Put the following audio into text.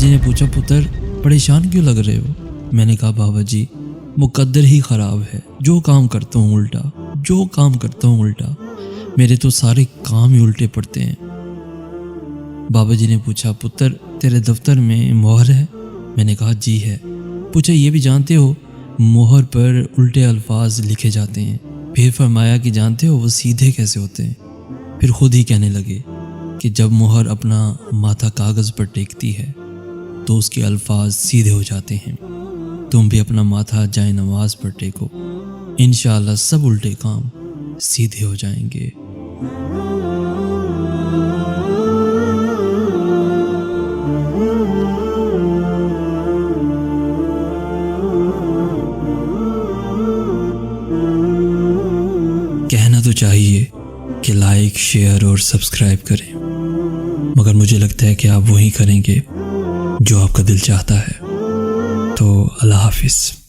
जी ने पूछा, पुत्र परेशान क्यों लग रहे हो? मैंने कहा, बाबा जी मुकद्दर ही ख़राब है, जो काम करता हूँ उल्टा, मेरे तो सारे काम ही उल्टे पड़ते हैं। बाबा जी ने पूछा, पुत्र तेरे दफ्तर में मोहर है? मैंने कहा, जी है। पूछा, ये भी जानते हो मोहर पर उल्टे अल्फाज लिखे जाते हैं? फिर फरमाया कि जानते हो वो सीधे कैसे होते हैं? फिर खुद ही कहने लगे कि जब मोहर अपना माथा कागज़ पर टेकती है तो उसके अल्फाज सीधे हो जाते हैं। तुम भी अपना माथा जाए नमाज पर टेको, इंशाअल्लाह सब उल्टे काम सीधे हो जाएंगे। कहना तो चाहिए कि लाइक, शेयर और सब्सक्राइब करें, मगर मुझे लगता है कि आप वही करेंगे जो आपका दिल चाहता है। तो अल्लाह हाफिज़।